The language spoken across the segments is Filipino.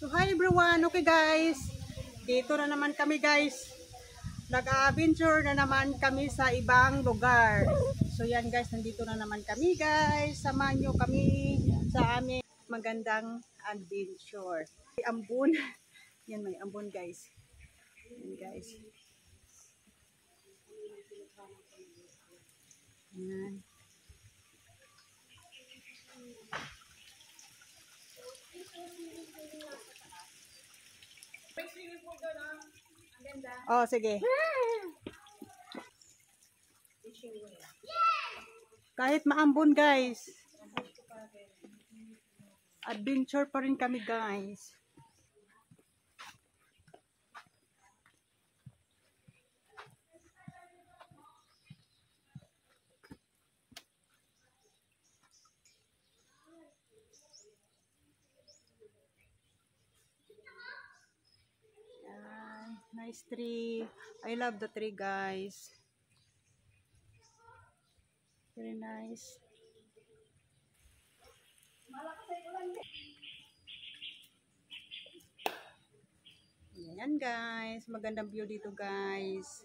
So hi everyone, okay guys, dito na naman kami guys, nag-adventure na naman kami sa ibang lugar. So yan guys, nandito na naman kami guys, samahan nyo kami sa aming magandang adventure. May ambon, yan may ambon guys, yan guys. Yan. Oh, sige. Kahit maambon guys, adventure pa rin kami guys. Nice tree. I love the tree guys. Very nice. Ayan guys, magandang view dito guys.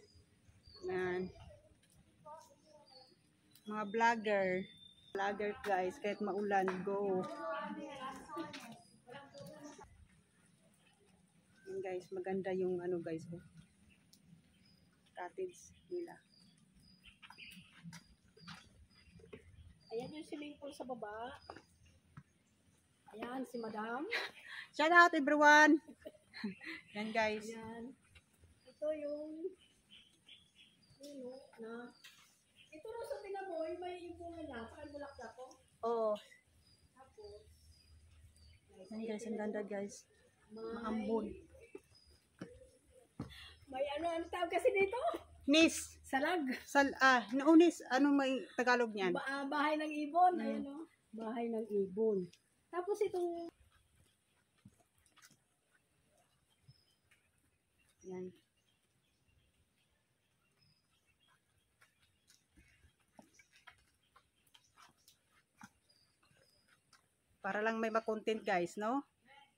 Ayan. Mga vlogger guys, kahit maulan, go. Ayan guys, maganda yung ano guys, cottage nila. Ayan yung swimming pool sa baba. Ayan si Madam. Shout out everyone. Yan guys. Ayan. Ito yung na. Ito rin sa tinaboy, may impungan na. Saka bulak ko. Oo. Tapos. Yan guys, ang ganda guys. Maambon. May ano tawag kasi dito? Nis. Salag. Naunis. Ano may Tagalog niyan? Bahay ng ibon. Ayan o. Bahay ng ibon. Tapos itong yan. Para lang may ma-content guys, no?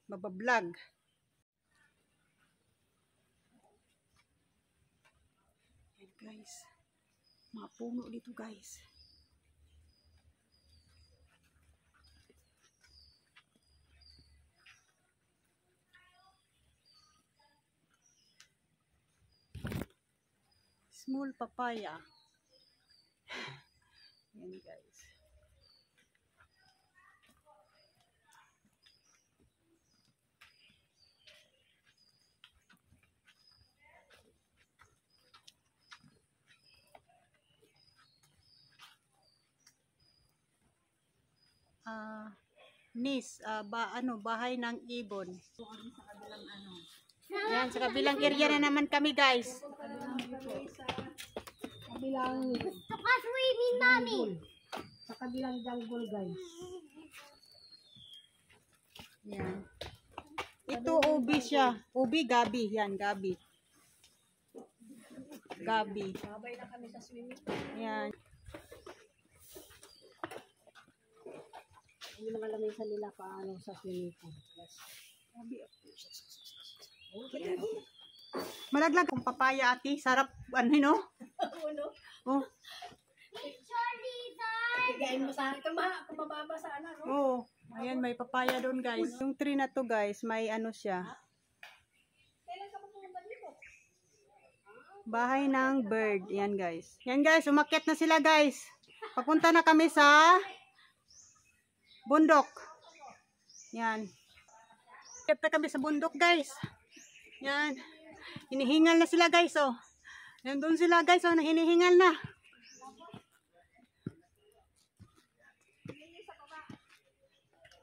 Mabablog. Yan guys. Mga puno dito guys. Small papaya. Yan guys. Bahay ng ibon. Yan, sa kabilang area na naman kami guys. kabilang Gusto ka swimming, mami. sa kabilang jungle guys. Yan. Ito ubi siya. Ubi, gabi. Yan, gabi. Gabi. Sabay na kami sa swimming pool. Yan. Yung mga lamisan nila paano sa swimming pool. Yes. Malaglag kung papaya ati. Sarap. Ano, no? Ano? Oh. Bigayin mo sa akin. Kung mababa sana, no? Oh. Ayan, may papaya doon guys. Yung tree na to guys, may ano siya. Kailan ka pupunta dito? Bahay ng bird. Yan guys. Yan guys, umakyat na sila guys. Papunta na kami sa bundok. Yan. Umakyat na kami sa bundok guys. Yan. Hinihingal na sila guys oh. Yan doon sila guys oh, hinihingal na.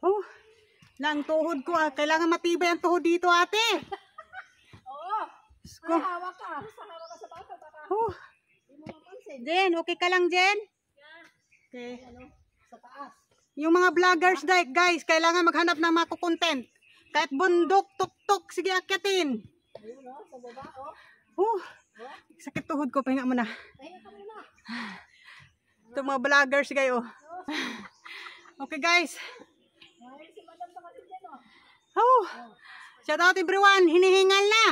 Oh. Lang tuhod ko ah. Kailangan matibay ang tuhod dito ate. Oo. Sko. Ay, hawak ka. Basta hawak ka sa bata. Baka Oh. hindi mo mapansin. Jen, okay ka lang Jen? Okay. Ano? Sa taas. Yung mga vloggers guys, kailangan maghanap ng mga content. Kahit bundok, tuktok, sige akyatin. Ayun, no? Sa baba, Oh. Sakit tuhod ko, pahinga mo na. Pahinga ka muna. Ito mga vloggers kayo. Okay guys. Ay, si Madam sa kasi dyan, oh. Oh. Shout out everyone, hinihingal na.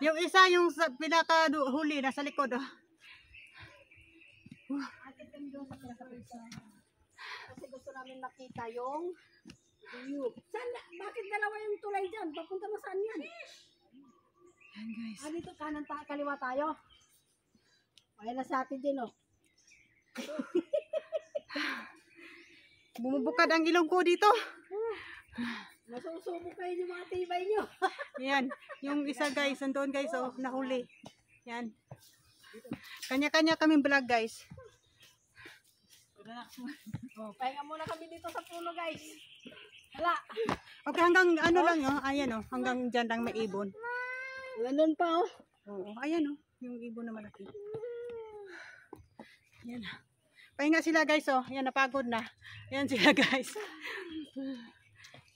Yung isa, yung pinaka-huli, nasa likod. Oh. Kasi gusto namin makita yung view. Saan? Bakit dalawa yung tulay dyan? Papunta na saan yan? Yan guys. Dito kanan kaliwa tayo. Ayan na sa atin din, oh. Bumubukad ang ilong ko dito. Masusubok kayo yung mga tibay nyo. Yan. Yung isa guys, nandoon guys, oh, nahuli. Yan. Kanya-kanya kaming vlog guys. Oh, pahinga muna kami dito sa puno, guys. Hala. Okay, hanggang ano lang yun. Ayan oh, hanggang dyan lang may ibon. Ganun pa, oh. Oo, ayan oh, yung ibon na malaki. Yan. Pahinga sila guys oh. Yan, napagod na. Yan sila guys.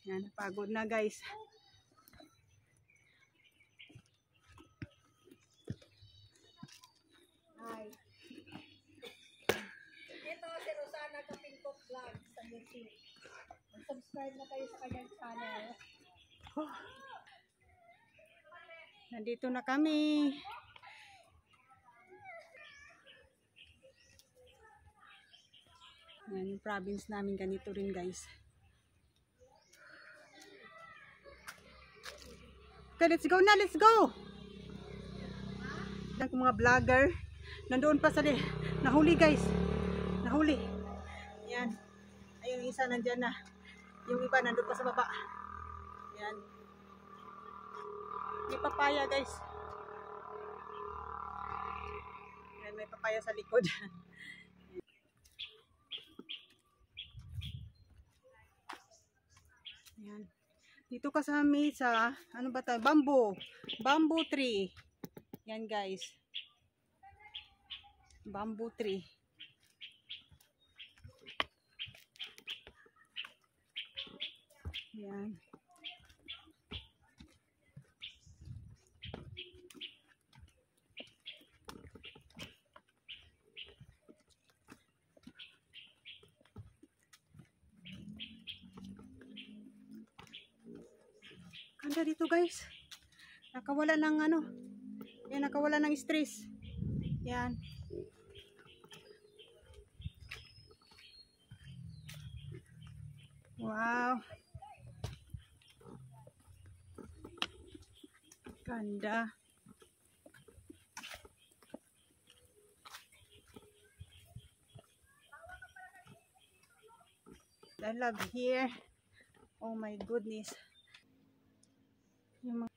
Yan, napagod na guys. Hi. Ito si Rosana Kapingkok Vlog sa YouTube. Mag-subscribe na kayo sa kanyang channel. Nandito na kami. Yan, yung province namin ganito rin guys. Okay, let's go na, let's go! Yung mga vlogger, nandoon pa sa nahuli guys. Nahuli. Yan. Ayun, isa nandyan na. Yung iba nandoon pa sa baba. Yan. May papaya guys. Yan, may papaya sa likod. Yan. Dito kasama sa ano ba 'to? Bamboo tree. Yan guys. Bamboo tree. Yan. Ganda dito guys. Nakawala ng ano. Yan, nakawala ng stress. Yan. Wow. Ganda. I love here. Oh my goodness. Yung mga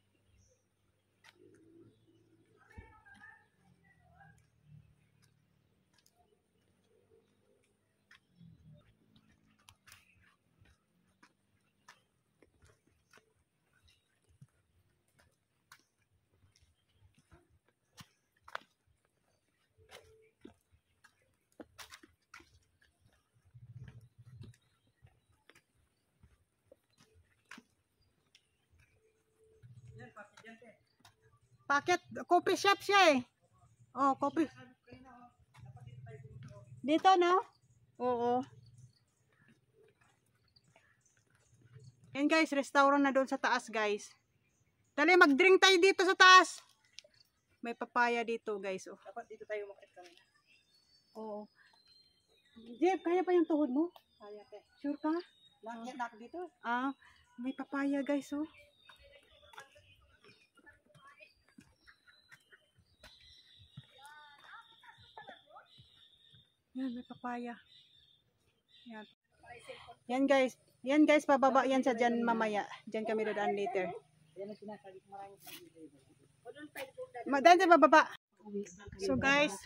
packet, coffee shop siya eh. Oh, coffee. Dito no? Oo. Yan guys, restaurant na doon sa taas guys. Dali, mag-drink tayo dito sa taas. May papaya dito guys. Oh. Dapat dito tayo makit kami. Oo. Jeff, kaya pa yung tuhod mo? Kaya pa. Sure ka? Nakit dito. Ah, may papaya guys oh. Yan, may papaya. Yan. Yan guys. Yan guys, pababa yan sa dyan mamaya. Dyan kami dadaan later. Magdaan sa bababa. So guys,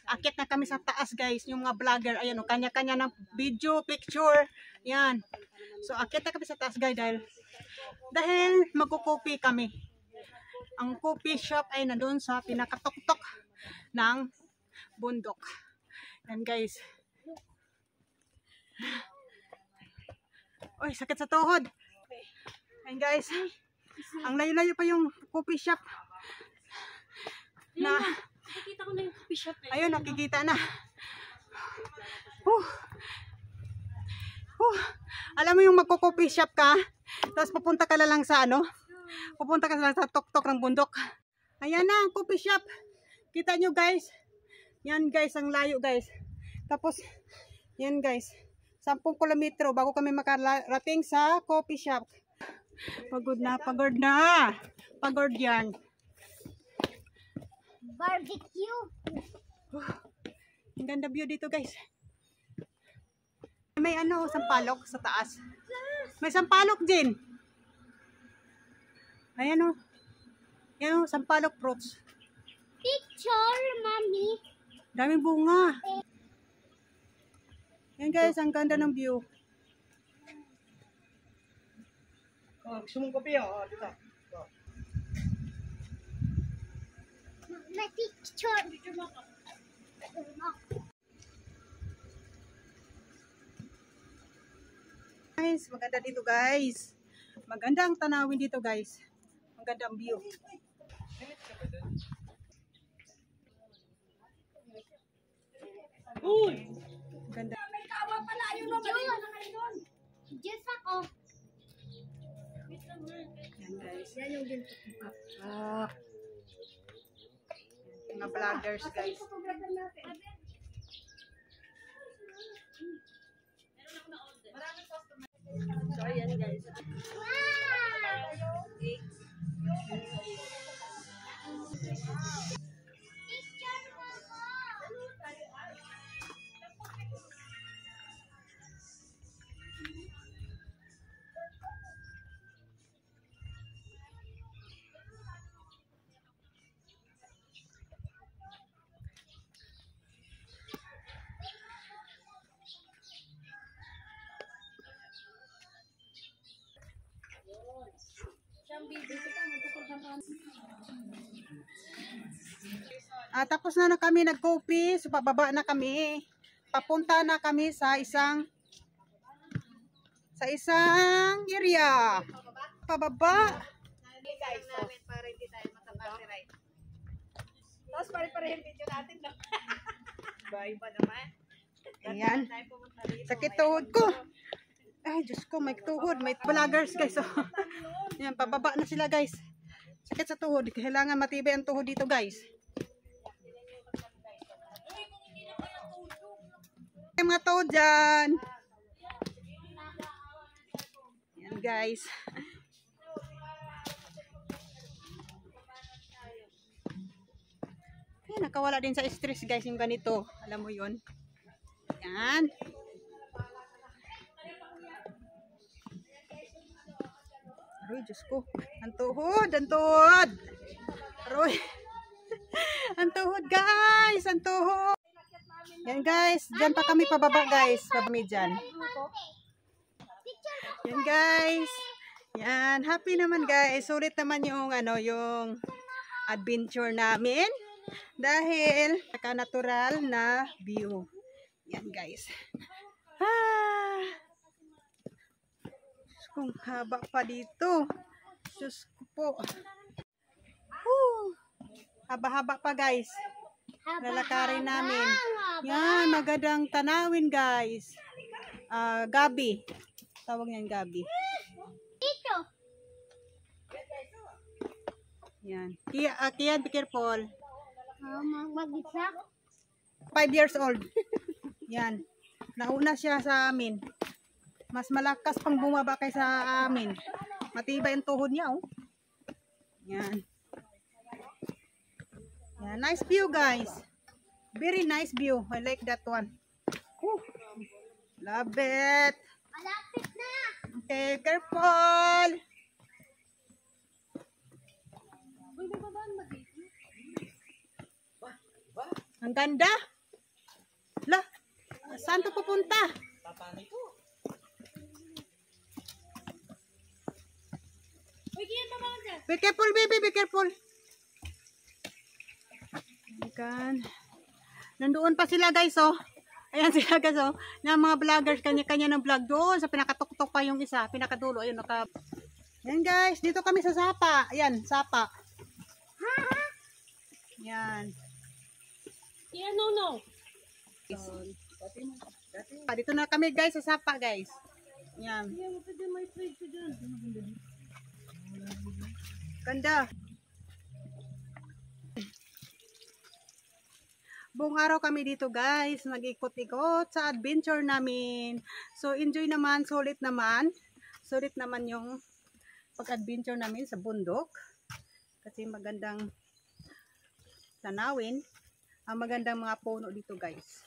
akit na kami sa taas guys. Yung mga vlogger, ayan o, kanya-kanya ng video, picture. Yan. So akit na kami sa taas guys dahil magkukopi kami. Ang coffee shop ay nandun sa pinakatuktok ng bundok. Yan guys. Oy, sakit sa tuhod. Yan guys. Ang layo-layo pa yung coffee shop. Na, Nakikita ko na yung coffee shop eh. ayun, nakikita na. Alam mo yung magko-coffee shop ka, tapos pupunta ka lang sa ano, Pupunta ka sa tuktok ng bundok. Ayan na ang coffee shop. Kita nyo guys. Yan guys, ang layo guys. Tapos, yan guys. 10 kilometro bago kami makarating sa coffee shop. Pagod na, pagod na. Pagod yan. Barbecue. Ang ganda view dito guys. May ano, sampalok sa taas. May sampalok din. Ayan o. Ayan o, sampalok fruits. Picture, mommy. Daming bunga. Ayan guys, ang ganda ng view. Gusto mong kape dito. My picture. Guys, maganda dito guys. Maganda ang tanawin dito guys. Maganda ang view. Uy! Ganda. May kawa pala. Ayun o, maligo na kayo doon. Just ako. Yan guys. Yan yung ginto. Ah. Mga vloggers guys. Photographer natin. So ayan guys. Picture, mama. Tapos na kami nag-coffee. So pababa na kami. Papunta na kami sa isang area. Pababa. Guys, namin para hindi tayo matapag-right. Tapos pare-parehin video natin lang. Iba naman. Ayan. Sakit tuhod ko. Ay, Diyos ko, may tuhod. May vloggers guys. So, ayan, pababa na sila guys. Sakit sa tuhod. Kailangan matibay ang tuhod dito guys. May mga tuhod dyan. Ayan guys. Ay, nakawala din sa stress guys yung ganito. Alam mo yun. Ayan. Aroy, Diyos ko. Ang tuhod, ang tuhod. Aroy. Ang tuhod, guys. Ang tuhod. Yan, guys. Diyan pa kami pababa, guys. Pabami dyan. Yan, guys. Yan. Happy naman, guys. Sulit naman yung, yung adventure namin. Dahil, naka-natural na view. Yan, guys. Kung haba pa dito. Diyos ko po. Haba-haba pa guys. Lalakarin namin. Yan, magandang tanawin guys. Gabi. Tawag niyan gabi. Dito. Yan. Kian, be careful. Mag-isa. 5 years old. Yan. Nauna siya sa amin. Mas malakas pang bumaba kaysa amin. Matibay ang tuhod niya, oh. Yan. Yan. Nice view, guys. Very nice view. I like that one. Whew. Love it. Malapit na. Okay, careful. Ang ganda. La, saan to pupunta? Be careful, baby. Be careful. Ayan. Nandoon pa sila, guys, oh. Ayan sila, guys, oh. Yung mga vloggers, kanya-kanya ng vlog doon. Sa pinakatuktok pa yung isa. Pinakadulo. Ayun, Ayan, guys. Dito kami sa Sapa. Ayan, Sapa. Ayan. Yan, no. Dito na kami, guys, sa Sapa, guys. Ayan. Ganda. Buong araw kami dito guys, nag-ikot-ikot sa adventure namin. So enjoy naman, sulit naman. Sulit naman yung pag-adventure namin sa bundok. Kasi magandang tanawin. Ang magandang mga puno dito guys.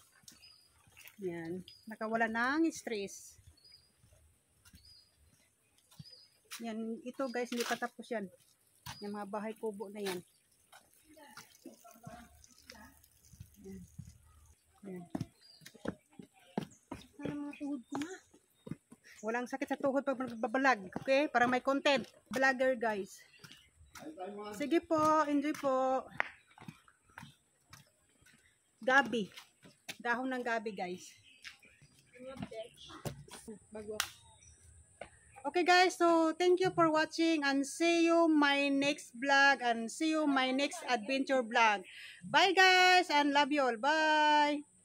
Yan, nakawala ng stress. Yan, ito guys, hindi pa tapos yan. Yung mga bahay kubo na yan. Yan. Yan. Ano mga tuhod ko na? Walang sakit sa tuhod pag magbabalag. Okay? Para may content. Vlogger guys. Sige po, enjoy po. Gabi. Dahon ng gabi guys. Bago. Okay guys, so thank you for watching and see you my next vlog and see you my next adventure vlog. Bye guys and love you all. Bye.